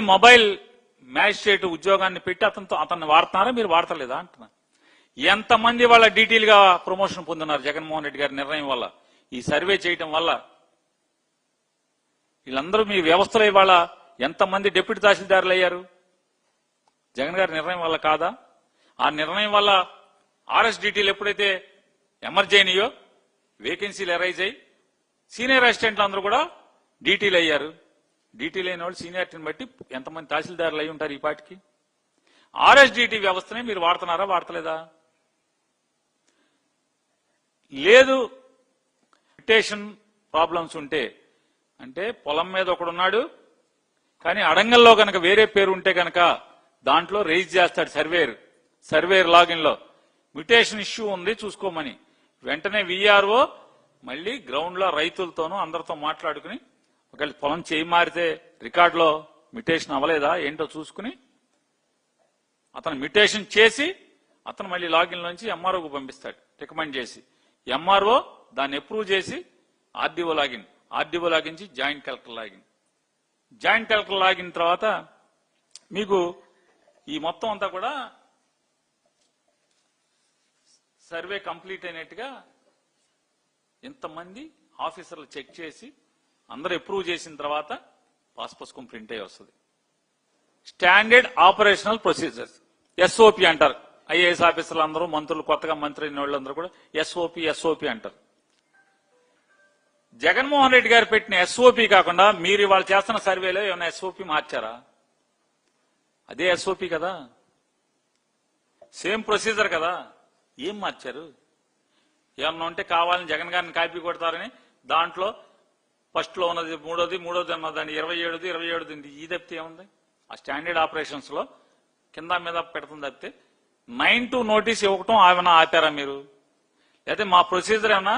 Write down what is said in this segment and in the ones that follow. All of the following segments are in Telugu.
మొబైల్ మ్యాజిస్ట్రేట్ ఉద్యోగాన్ని పెట్టి అతన్ని వాడుతున్నారా, మీరు వాడతలేదా అంటున్నా. ఎంతమంది వాళ్ళ డీటెయిల్ గా ప్రమోషన్ పొందున్నారు జగన్మోహన్ రెడ్డి గారి నిర్ణయం వల్ల, ఈ సర్వే చేయటం వల్ల. వీళ్ళందరూ మీ వ్యవస్థలో ఇవాళ ఎంతమంది డిప్యూటీ తహసీల్దారులు అయ్యారు జగన్ గారి నిర్ణయం వల్ల కాదా? ఆ నిర్ణయం వల్ల ఆర్ఎస్డిటీలు ఎప్పుడైతే ఎమర్జ్ అయినాయో, వేకెన్సీలు ఎరైజ్ అయ్యి సీనియర్ అసిస్టెంట్లు అందరూ కూడా డీటీలు అయ్యారు. డీటీలు అయిన వాళ్ళు సీనియారిటీని బట్టి ఎంతమంది తహసీల్దారులు అయి ఉంటారు ఈ పాటికి. ఆర్ఎస్డిటీ వ్యవస్థనే మీరు వాడుతున్నారా, వాడతలేదా? లేదు మ్యుటేషన్ ప్రాబ్లమ్స్ ఉంటే, అంటే పొలం మీద ఒకడున్నాడు కానీ అడంగల్లో కనుక వేరే పేరు ఉంటే కనుక దాంట్లో రైజ్ చేస్తాడు సర్వేర్ లాగిన్ లో మ్యుటేషన్ ఇష్యూ ఉంది చూసుకోమని. వెంటనే విఆర్ఓ మళ్ళీ గ్రౌండ్ లో రైతులతోనూ అందరితో మాట్లాడుకుని ఒకవేళ పొలం చేయి మారితే రికార్డులో మ్యుటేషన్ అవ్వలేదా ఏంటో చూసుకుని అతను మ్యుటేషన్ చేసి అతను మళ్ళీ లాగిన్ నుంచి ఎంఆర్ఓకు పంపిస్తాడు రికమెండ్ చేసి. ఎంఆర్ఓ దాన్ని అప్రూవ్ చేసి ఆర్డీఓ లాగిన్ నుంచి జాయింట్ కలెక్టర్ లాగిన్ తర్వాత మీకు ఈ మొత్తం అంతా కూడా సర్వే కంప్లీట్ అయినట్టుగా ఇంతమంది ఆఫీసర్లు చెక్ చేసి అందరూ అప్రూవ్ చేసిన తర్వాత పాస్ పుస్తకం ప్రింట్ అయ్యి వస్తుంది. స్టాండర్డ్ ఆపరేషనల్ ప్రొసీజర్స్ ఎస్ఓపి అంటారు. ఐఏఎస్ ఆఫీసర్లు అందరూ, మంత్రులు, కొత్తగా మంత్రి అయిన వాళ్ళందరూ కూడా ఎస్ఓపి అంటారు. జగన్మోహన్ రెడ్డి గారు పెట్టిన ఎస్ఓపి కాకుండా మీరు ఇవాళ చేస్తున్న సర్వేలో ఏమైనా ఎస్ఓపి మార్చారా? అదే ఎస్ఓపి కదా, సేమ్ ప్రొసీజర్ కదా, ఏం మార్చారు? ఏమన్నా ఉంటే కావాలని జగన్ గారిని కాపీ కొడతారని దాంట్లో ఫస్ట్ లో ఉన్నది మూడోది ఉన్నదాన్ని 27 ఈ తప్పితే ఏముంది? ఆ స్టాండర్డ్ ఆపరేషన్స్ లో కింద మీద పెడుతుంది తప్పితే 9 నోటీస్ ఇవ్వటం ఏమైనా ఆపారా మీరు? లేకపోతే మా ప్రొసీజర్ ఏమన్నా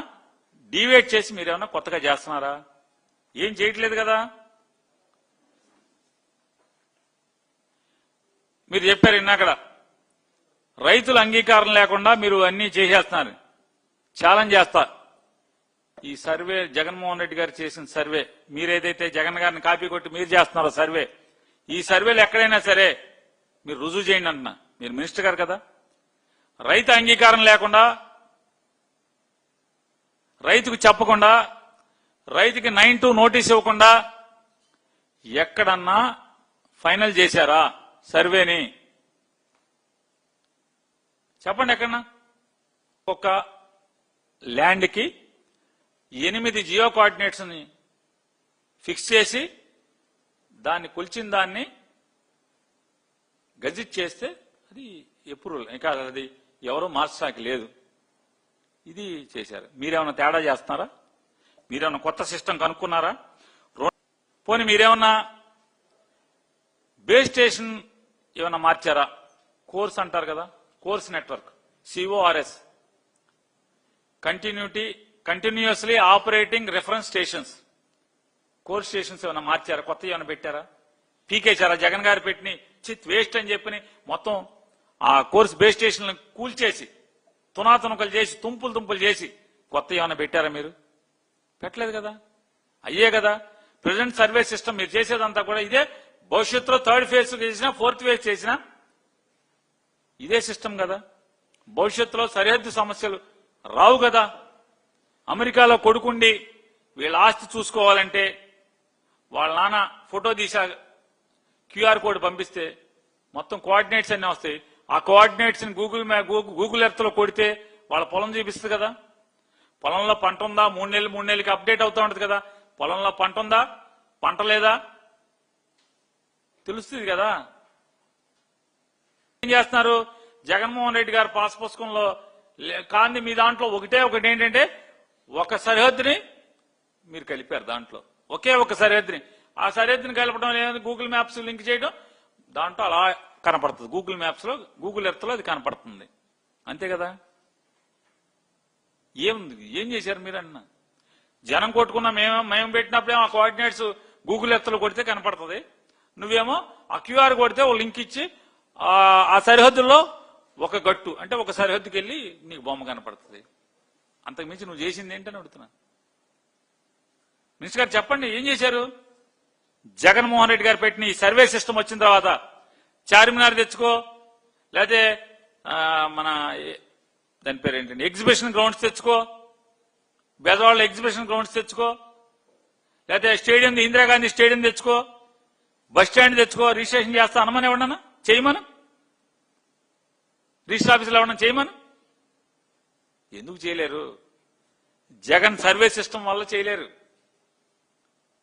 డివేట్ చేసి మీరేమన్నా కొత్తగా చేస్తున్నారా? ఏం చేయట్లేదు కదా. మీరు చెప్పారు ఇన్నాకడ రైతుల అంగీకారం లేకుండా మీరు అన్ని చేసేస్తున్నారు. ఛాలెంజ్ చేస్తా, ఈ సర్వే జగన్మోహన్ రెడ్డి గారు చేసిన సర్వే, మీరేదైతే జగన్ గారిని కాపీ కొట్టి మీరు చేస్తున్నారో సర్వే, ఈ సర్వేలు ఎక్కడైనా సరే మీరు రుజువు చేయండి అంటున్నా. మీరు మినిస్టర్ గారు కదా. రైతు అంగీకారం లేకుండా, రైతుకు చెప్పకుండా, రైతుకి 9 నోటీస్ ఇవ్వకుండా ఎక్కడన్నా ఫైనల్ చేశారా సర్వేని? చెప్పండి ఎక్కడన్నా. ఒక ల్యాండ్ కి 8 జియో కోఆర్డినేట్స్ ని ఫిక్స్ చేసి దాన్ని కొలిచిన దాన్ని గజిట్ చేస్తే అది అప్రూవల్, ఇంకా అది ఎవరో మార్చడానికి లేదు. ఇది చేశారు. మీరేమన్నా తేడా చేస్తున్నారా? మీరేమన్నా కొత్త సిస్టమ్ కనుక్కున్నారా? పోనీ మీరేమన్నా బేస్ స్టేషన్ ఏమన్నా మార్చారా? కోర్స్ అంటారు కదా, course network, CORS, continuously operating reference stations, course stations ఏమైనా మార్చారా? కొత్త ఏమైనా పెట్టారా? పీకేశారా? జగన్ గారు పెట్టిన చిత్ వేస్ట్ అని చెప్పి మొత్తం ఆ కోర్స్ బేస్ స్టేషన్ కూల్చేసి తునాతునకలు చేసి తుంపులు చేసి కొత్త ఏమైనా పెట్టారా? మీరు పెట్టలేదు కదా. అయ్యే కదా ప్రెజెంట్ సర్వే సిస్టమ్ మీరు చేసేదంతా కూడా ఇదే. భవిష్యత్తులో 3rd ఫేజ్ చేసినా 4th ఫేజ్ చేసినా ఇదే సిస్టమ్ కదా. భవిష్యత్తులో సరిహద్దు సమస్యలు రావు కదా. అమెరికాలో కొడుకుండి వీళ్ళ ఆస్తి చూసుకోవాలంటే వాళ్ళ నాన్న ఫోటో తీసా QR కోడ్ పంపిస్తే మొత్తం కోఆర్డినేట్స్ అన్నీ వస్తాయి. ఆ కోఆర్డినేట్స్ ని గూగుల్ ఎర్త్ లో కొడితే వాళ్ళ పొలం చూపిస్తుంది కదా. పొలంలో పంట ఉందా, 3 నెలలకి అప్డేట్ అవుతా ఉంటుంది కదా. పొలంలో పంట ఉందా, పంట లేదా తెలుస్తుంది కదా. ఏం చేస్తున్నారు? జగన్మోహన్ రెడ్డి గారు పాస్ పుస్తకంలో కానీ మీ దాంట్లో ఒకటి ఏంటంటే ఒక సరిహద్దుని మీరు కలిపారు. దాంట్లో ఒకే ఒక సరిహద్దుని, ఆ సరిహద్దుని కలపడం లేదు, గూగుల్ మ్యాప్స్ లింక్ చేయడం, దాంట్లో అలా కనపడుతుంది. గూగుల్ మ్యాప్స్ లో, గూగుల్ ఎర్త్ లో అది కనపడుతుంది. అంతే కదా. ఏం చేశారు మీరు అన్న? జనం కొట్టుకున్నా మేము పెట్టినప్పుడేమో ఆ కోఆర్డినేట్స్ గూగుల్ ఎర్త్ లో కొడితే కనపడుతుంది. నువ్వేమో ఆ QR కొడితే ఓ లింక్ ఇచ్చి ఆ సరిహద్దుల్లో ఒక గట్టు అంటే ఒక సరిహద్దుకి వెళ్ళి నీకు బొమ్మ కనపడుతుంది. అంతకుమించి నువ్వు చేసింది ఏంటని అడుగుతున్నా. మినిస్టర్ గారు చెప్పండి, ఏం చేశారు? జగన్మోహన్ రెడ్డి గారు పెట్టిన ఈ సర్వే సిస్టమ్ వచ్చిన తర్వాత చార్మినార్ తెచ్చుకో, లేకపోతే మన దాని పేరు ఏంటండి ఎగ్జిబిషన్ గ్రౌండ్స్ తెచ్చుకో, బెజవాళ్ళ ఎగ్జిబిషన్ గ్రౌండ్స్ తెచ్చుకో, లేకపోతే స్టేడియం ఇందిరాగాంధీ స్టేడియం తెచ్చుకో, బస్ స్టాండ్ తెచ్చుకో, రిజిస్ట్రేషన్ చేస్తా అనమని ఎవడన్నా చేయమను, రిజిస్టర్ ఆఫీసులో ఎవడన్నా చేయమను. ఎందుకు చేయలేరు? జగన్ సర్వే సిస్టమ్ వల్ల చేయలేరు,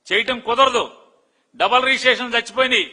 చేయటం కుదరదు. డబల్ రిజిస్ట్రేషన్ చచ్చిపోయింది.